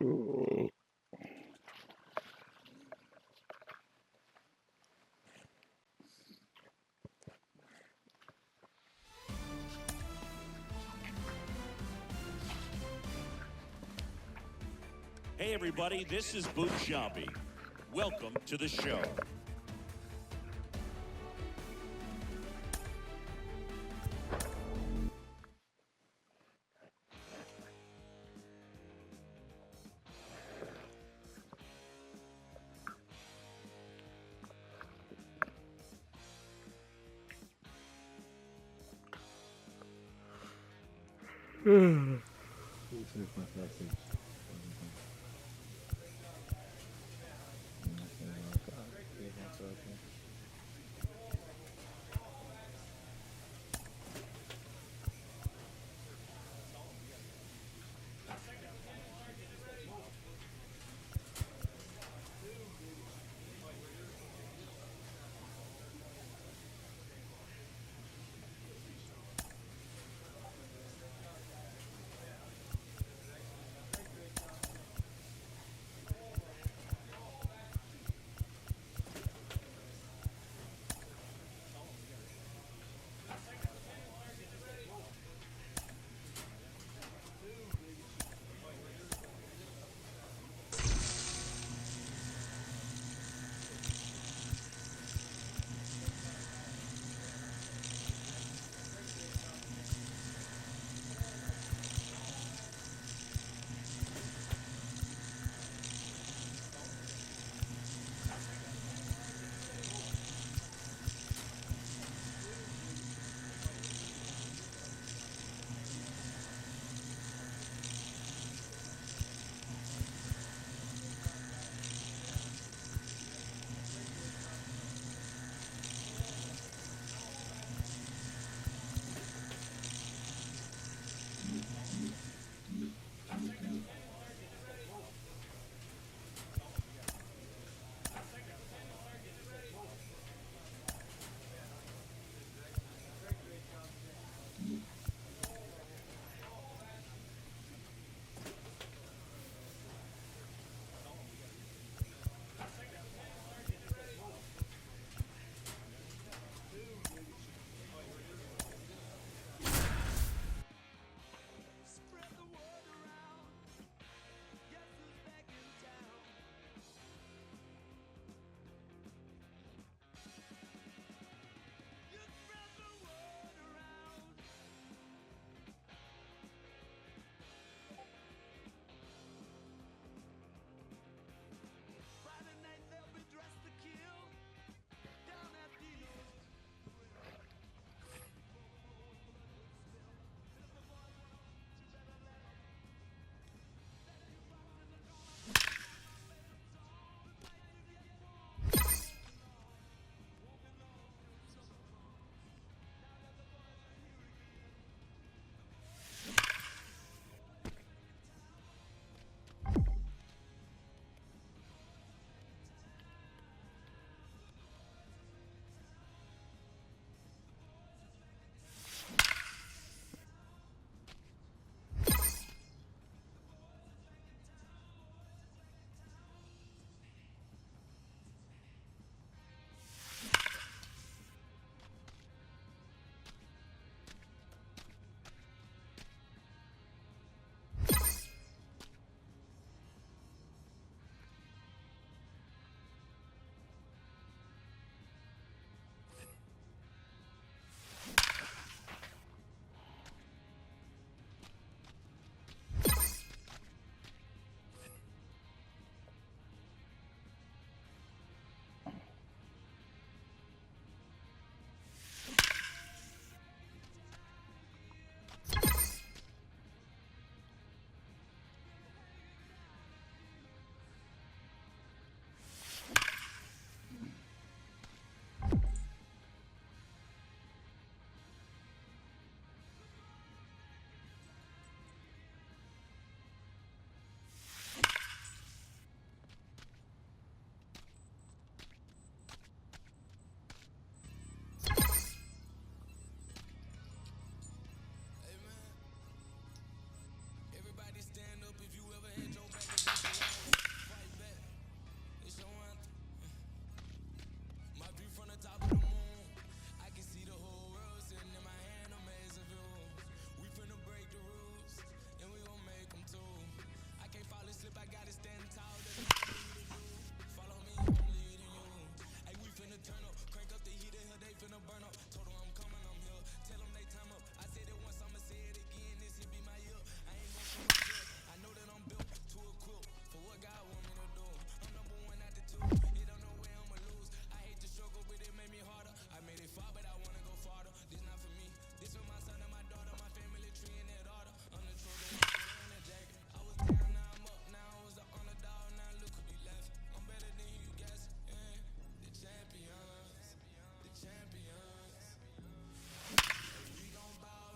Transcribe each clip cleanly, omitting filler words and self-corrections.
Hey everybody, this is Boot Shabby. Welcome to the show.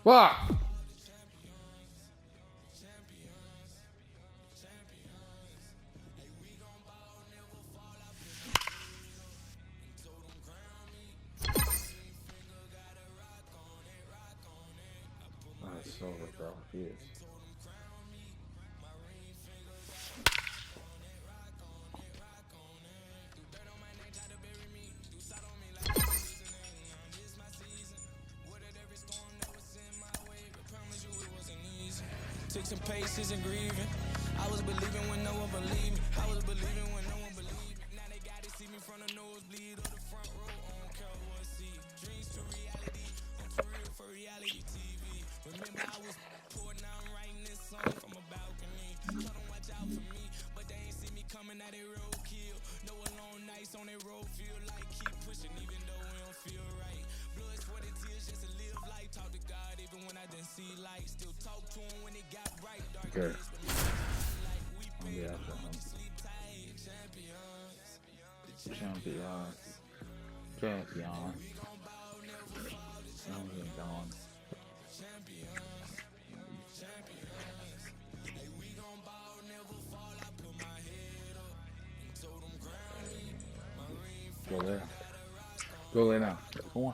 Fuck! That's so bro. He is. Took some paces and grieving. I was believing when no one believed me. I was believing when no one believed me. Now they got to see me from the nosebleed or the front row on Cowboy seat. Dreams to reality. I'm for real for reality TV. Remember I was poor, now I'm writing this song from a balcony. Told them watch out for me, but they ain't see me coming out they roadkill. No alone nights on their road feel like keep pushing even though we don't feel right. Blood, sweat, and tears just to live life. Talk to God even when I didn't see light. Still talk to him when it got right. Dark days, but like we pray, sleep tight. Champions. Champions. Champions. Champions. Go there. Go there now. Go on.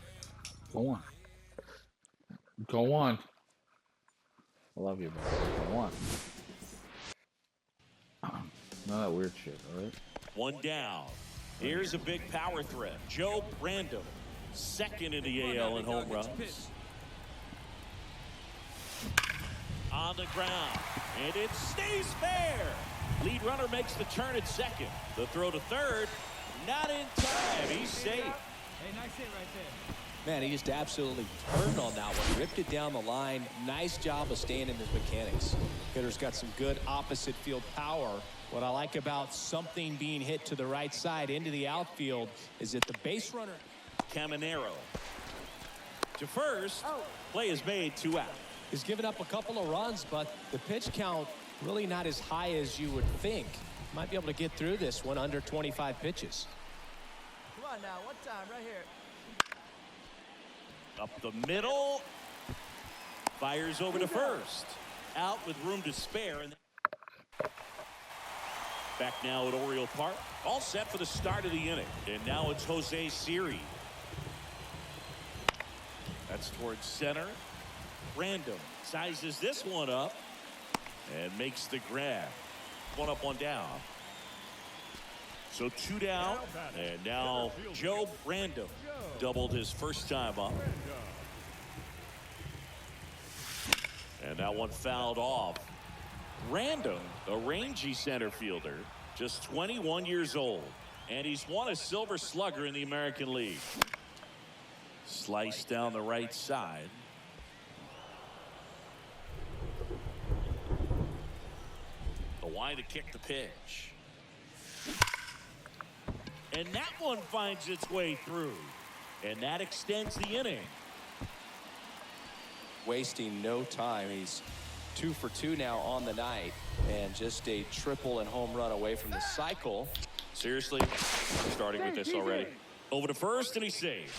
Go on. Go on. I love you, bro. Go on. None of that weird shit, alright? One down. Here's a big power threat. Joe Brandon, second in the AL in home runs. On the ground, and it stays fair. Lead runner makes the turn at second. The throw to third, not in time. He's safe. Hey, nice hit right there. Man, he just absolutely turned on that one, ripped it down the line. Nice job of staying in his mechanics. Hitter's got some good opposite field power. What I like about something being hit to the right side into the outfield is that the base runner. Caminero to first. Play is made, 2 out. He's given up a couple of runs, but the pitch count really not as high as you would think. Might be able to get through this one under 25 pitches. Come on now, one time right here. Up the middle. Fires over to first. Out with room to spare. And back now at Oriole Park. All set for the start of the inning. And now it's Jose Siri. That's towards center. Random sizes this one up and makes the grab. 1 up, 1 down. So 2 down, and now Joe Brandon doubled his first time up. And that one fouled off. Random, a rangy center fielder, just 21 years old, and he's won a Silver Slugger in the American League. Sliced down the right side. The wide to kick the pitch. And that one finds its way through. And that extends the inning. Wasting no time. He's 2 for 2 now on the night. And just a triple and home run away from the cycle. Seriously, starting with this already. Over to first, and he's saved.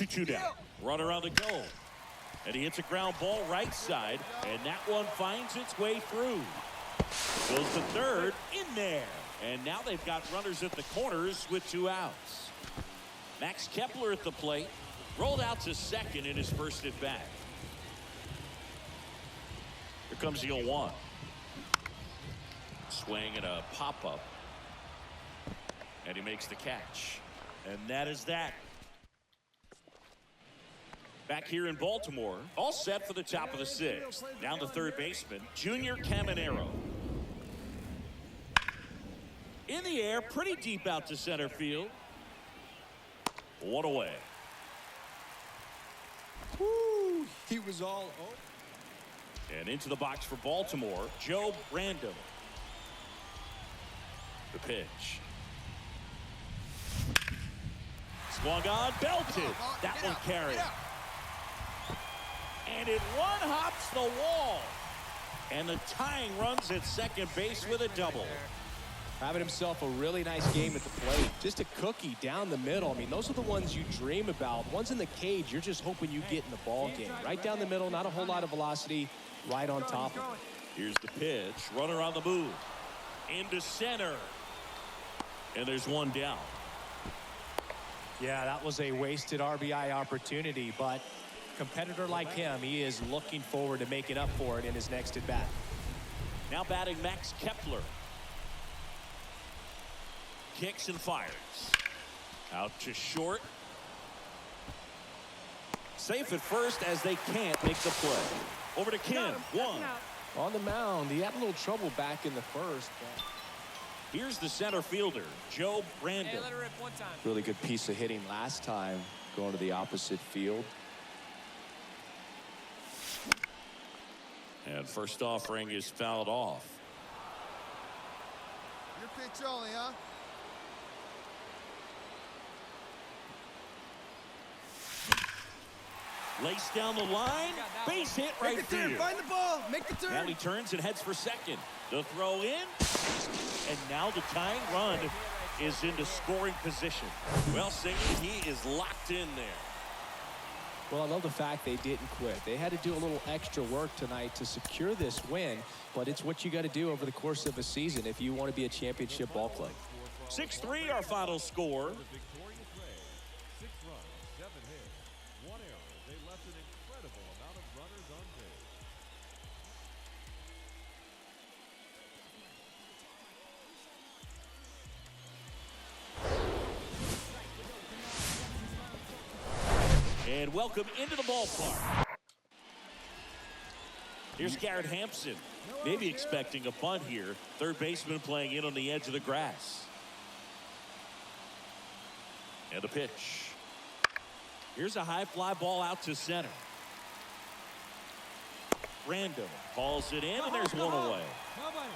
Two down. Runner on the goal. And he hits a ground ball right side. And that one finds its way through. Goes to third. In there. And now they've got runners at the corners with 2 outs. Max Kepler at the plate. Rolled out to second in his first at bat. Here comes the 0-1. Swing and a pop-up. And he makes the catch. And that is that. Back here in Baltimore, all set for the top of the 6th. Down to third baseman, Junior Caminero. In the air, pretty deep out to center field. 1 away. Woo! He was all over. And into the box for Baltimore, Joe Brandon. The pitch. Swung on, belted. That one carried. And it one-hops the wall. And the tying runs at second base with a double. having himself a really nice game at the plate. Just a cookie down the middle. I mean, those are the ones you dream about. Ones in the cage, you're just hoping you get in the ball game. Right down the middle, not a whole lot of velocity, right on top of it. Here's the pitch. Runner on the move. Into center. And there's one down. Yeah, that was a wasted RBI opportunity, but competitor like him, he is looking forward to making up for it in his next at bat. Now batting Max Kepler. Kicks and fires. Out to short. Safe at first as they can't make the play. Over to Kim. One. On the mound, he had a little trouble back in the first. Here's the center fielder, Joe Brandon. Hey, let her rip one time. Really good piece of hitting last time, going to the opposite field. And first offering is fouled off. Your pitch only, huh? Lace down the line. Base hit right Make the turn. field. Find the ball. Make the turn. Now he turns and heads for second. The throw in. And now the tying run is into scoring position. Well, Singy, he is locked in there. Well, I love the fact they didn't quit. They had to do a little extra work tonight to secure this win, but it's what you got to do over the course of a season if you want to be a championship ball club. 6-3 our final score. The victorious Rays, 6 runs, 7 hits, 1 error. They left an incredible amount of runners on base. And welcome into the ballpark. Here's Garrett Hampson. Maybe expecting a bunt here. Third baseman playing in on the edge of the grass. And the pitch. Here's a high fly ball out to center. Random calls it in, and there's one away. Nobody.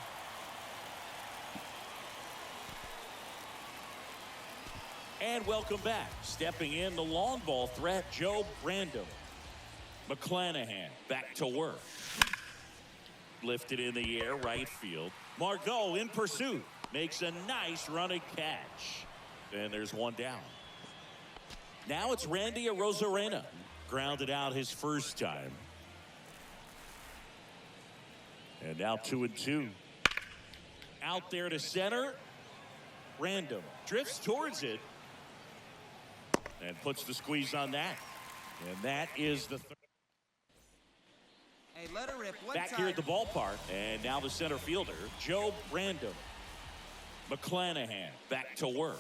And welcome back. Stepping in the long ball threat, Joe Brandon. McClanahan back to work. Lifted in the air, right field. Margot in pursuit. Makes a nice running catch. And there's one down. Now it's Randy Arozarena. Grounded out his first time. And now 2-2. Out there to center. Random drifts towards it. And puts the squeeze on that. And that is the third. Hey, let her rip one Back time. here at the ballpark. And now the center fielder, Joe Brandon. McClanahan back to work.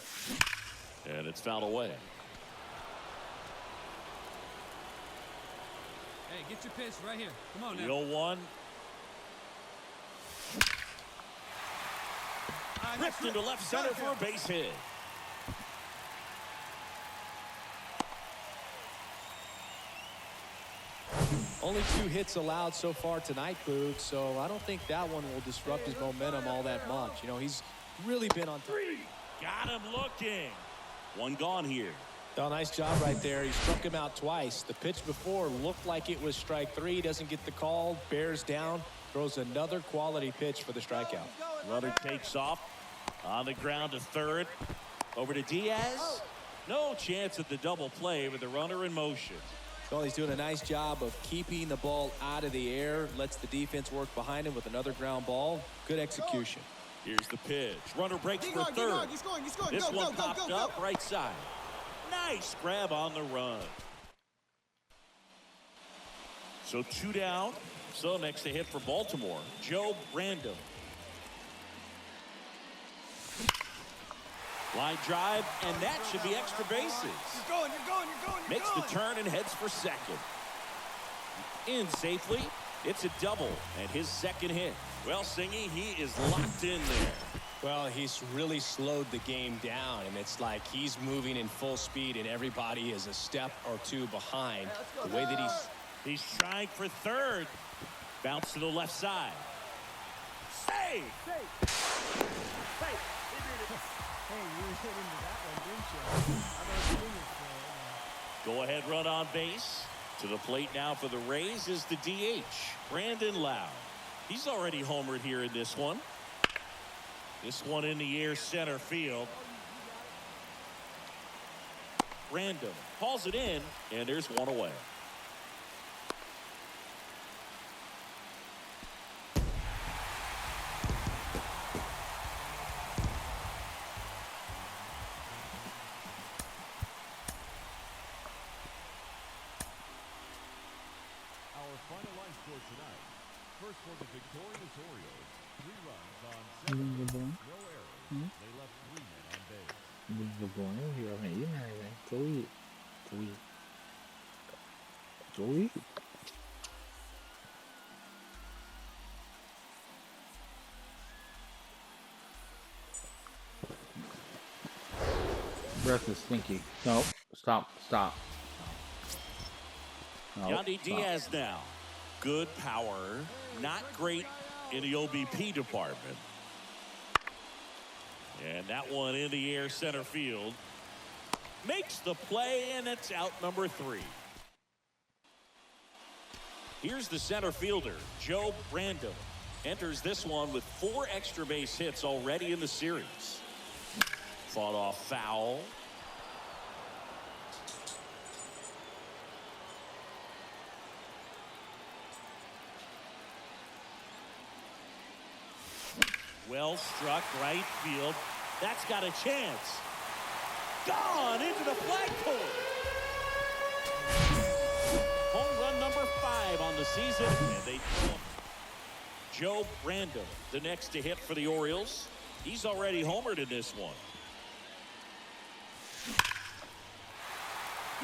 And it's fouled away. Hey, get your pitch right here. Come on The now. 0-1. Ripped into left center for a base hit. Only 2 hits allowed so far tonight, Boog, so I don't think that one will disrupt his momentum all that much. You know, he's really been on 3. Got him looking. One gone here. Oh, nice job right there. He struck him out twice. The pitch before looked like it was strike 3. Doesn't get the call. Bears down. Throws another quality pitch for the strikeout. Runner takes off. On the ground to third. Over to Diaz. No chance at the double play with the runner in motion. Well, he's doing a nice job of keeping the ball out of the air. Lets the defense work behind him with another ground ball. Good execution. Here's the pitch. Runner breaks Keep for going, keep third. going, he's going, he's going. This Go, one go, popped go, go, up go. right side. Nice grab on the run. So 2 down. So next to hit for Baltimore, Joe Brandon. Line drive, and that should be extra bases. You're going, you're going, you're going, you're Makes going. the turn and heads for second. In safely. It's a double and his second hit. Well, Singy, he is locked in there. Well, he's really slowed the game down, and it's like he's moving in full speed, and everybody is a step or 2 behind. The way that He's trying for third. Bounce to the left side. Save! Hey, you hit into that one, didn't you? I don't think Go ahead run on base. To the plate now for the Rays is the DH, Brandon Lowe. He's already homered here in this one. This one in the air center field. Random calls it in, and there's one away. Our final line score tonight. First for the victorious Orioles. 3 runs on 7 hits, no errors. They left 3 men on base. Đừng có nói gì ở Mỹ này này. Chú ý. Chú ý. Chú ý. Breath is stinky. No. Stop. Stop. No, Yandy stop. Diaz now. Good power. Not great in the OBP department. And that one in the air center field. Makes the play, and it's out number 3. Here's the center fielder, Joe Brando. Enters this one with 4 extra base hits already in the series. Fought off foul. Well struck right field. That's got a chance. Gone into the flagpole. Home run number 5 on the season, and they Joe Brando, the next to hit for the Orioles. He's already homered in this one.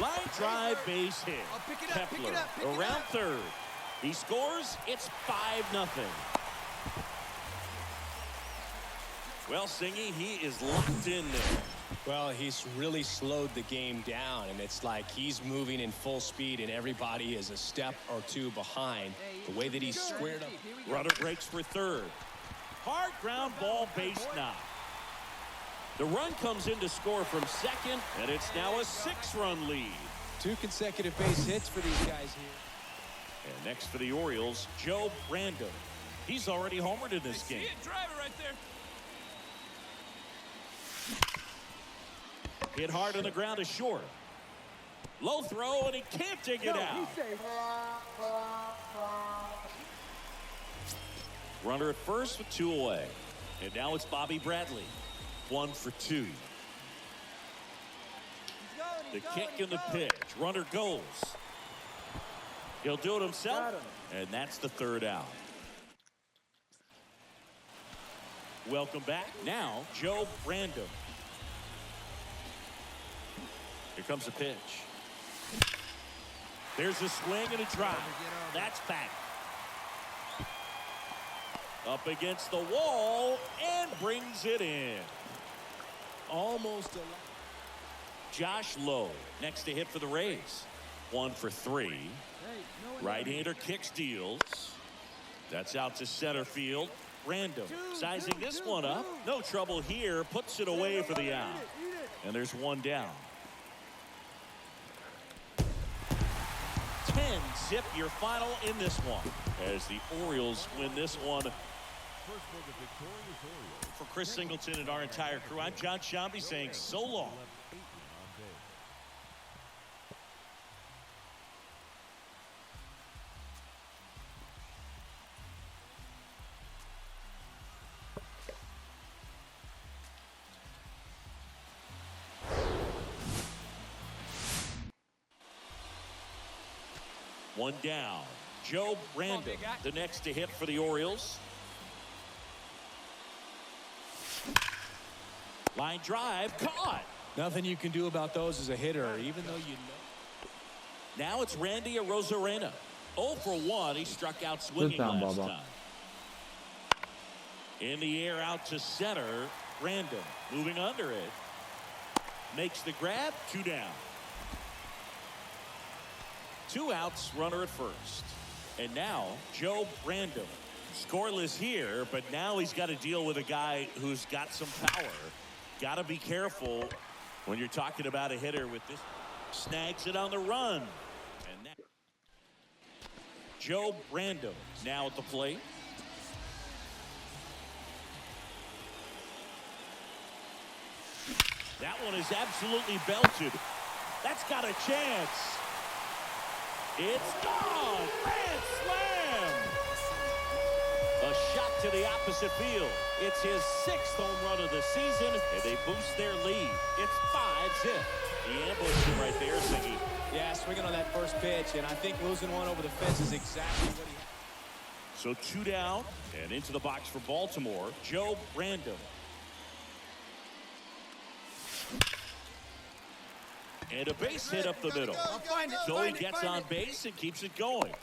Line drive base hit. Kepler around third. He scores. It's 5-0. Well, Singy, he is locked in there. Well, he's really slowed the game down, and it's like he's moving in full speed, and everybody is a step or 2 behind. The way that he's squared up. Runner breaks for third. Hard ground ball, base knock. The run comes in to score from second, and it's now a 6-run lead. 2 consecutive base hits for these guys here. And next for the Orioles, Joe Brando. He's already homered in this game. Drive it right there. Hit hard on the ground to short. Low throw, and he can't dig it out. Runner at first with 2 away. And now it's Bobby Bradley. 1 for 2. The kick and the pitch. Runner goes. He'll do it himself. And that's the 3rd out. Welcome back. Now, Joe Brando. Here comes the pitch. There's a swing and a drive. That's back. Up against the wall and brings it in. Almost a... Josh Lowe next to hit for the Rays. 1 for 3. Right-hander kicks, deals. That's out to center field. Random sizing this one up. No trouble here. Puts it away for the out. And there's 1 down. 10-zip your final in this one. As the Orioles win this one. First for the victorious Orioles. For Chris Singleton and our entire crew, I'm John Shambi saying so long. Left 8 men on base. One down. Joe Brando, the next to hit for the Orioles. Line drive, caught. Nothing you can do about those as a hitter, even though you know. Now it's Randy Arozarena. 0 for 1. He struck out swinging last time. In the air out to center. Random moving under it. Makes the grab. 2 down. 2 outs, runner at first. And now Joe Brando. Scoreless here, but now he's got to deal with a guy who's got some power. Got to be careful when you're talking about a hitter with this. Snags it on the run. And that Joe Brando now at the plate. That one is absolutely belted. That's got a chance. It's gone. Grand slam. A shot to the opposite field. It's his 6th home run of the season, and they boost their lead. It's 5-zip. He ambushed him right there, Siggy. Yeah, swinging on that first pitch, and I think losing one over the fence is exactly what he... So 2 down, and into the box for Baltimore, Joe Brandon. And a base hit up the middle. So he gets on base and keeps it going.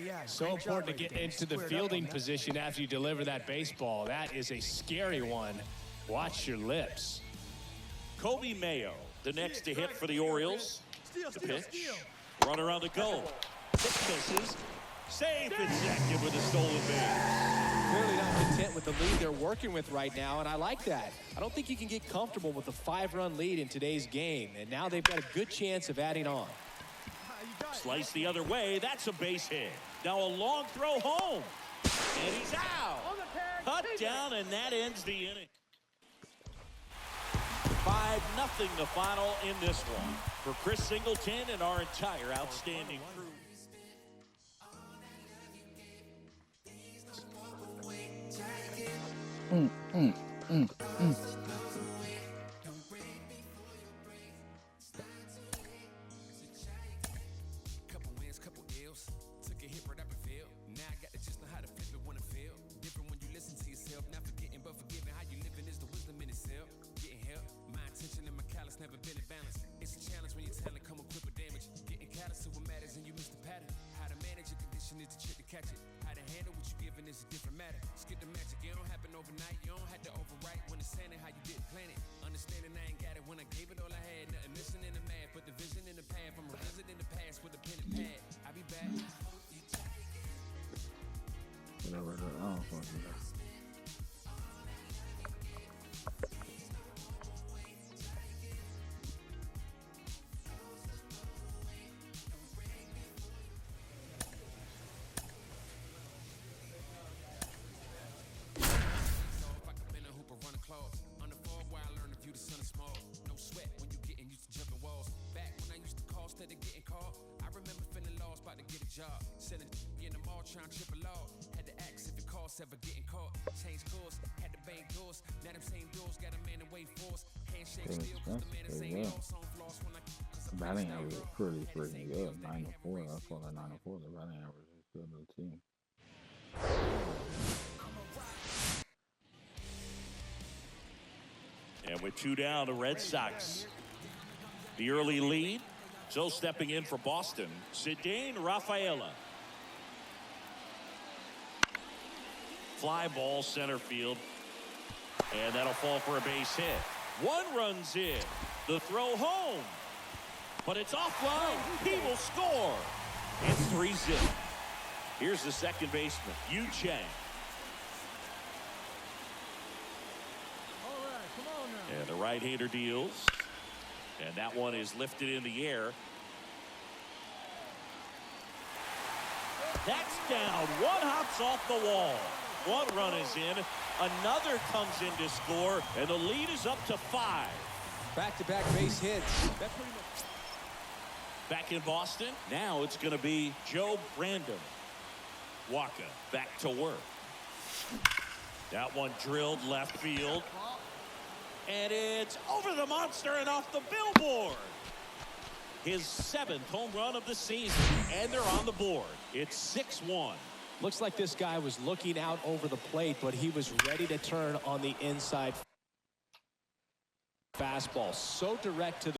Yeah. So important to get into the fielding position after you deliver that baseball. That is a scary one. Watch your lips. Kobe Mayo, the next to hit for the Orioles. The pitch. Runner on the goal. Pitch misses. Safe and second with a stolen base. Clearly not content with the lead they're working with right now, and I like that. I don't think you can get comfortable with a 5-run lead in today's game, and now they've got a good chance of adding on. Slice the other way. That's a base hit. Now a long throw home. And he's out. Cut down, and that ends the inning. 5-0 the final in this one. For Chris Singleton and our entire outstanding crew. Couple wins, couple ills. Took a hit right up the field. Now I got to just know how to flip it when I feel. Different when you listen to yourself. Not forgetting but forgiving. How you living is the wisdom in itself. Getting help. My intention and my callous never been in balance. It's a challenge when your talent come equipped with damage. Getting callous to what matters and you miss the pattern. How to manage your condition is the trick to catch it. How to handle what you given is a different matter. Skip the magic. It don't happen overnight. You don't have to overwrite when it's saying how you didn't plan it. Understanding I ain't got it when I gave it all I had. Nothing missing in the math, but the vision in the path. I'm revisiting the past with a pen and pad. I'll be back. Whatever. Oh, fuck yeah. Instead of getting caught, I remember feeling lost, about to get a job. Selling in the mall, trying to triple law. Had to ask if it costs ever getting caught. Change course, had to bang doors. Now them same doors got a man away force. Handshake still, cause the man is saying all song floss when I. Batting average is pretty freaking good. 9-4. That's all that 9-4. The batting average is good to the team. And with 2 down, the Red Sox. The early lead. So stepping in for Boston, Cedane Rafaela. Fly ball center field. And that'll fall for a base hit. 1 run's in. The throw home. But it's offline. He will score. It's 3-0. Here's the second baseman, Yu Chang. All right, come on now. And the right-hander deals. And that one is lifted in the air. That's down. 1 hops off the wall. 1 run is in. Another comes in to score. And the lead is up to 5. Back-to-back base hits. Back in Boston. Now it's going to be Joe Brandon. Waka back to work. That one drilled left field. And it's over the monster and off the billboard. His 7th home run of the season. And they're on the board. It's 6-1. Looks like this guy was looking out over the plate, but he was ready to turn on the inside fastball. So direct to the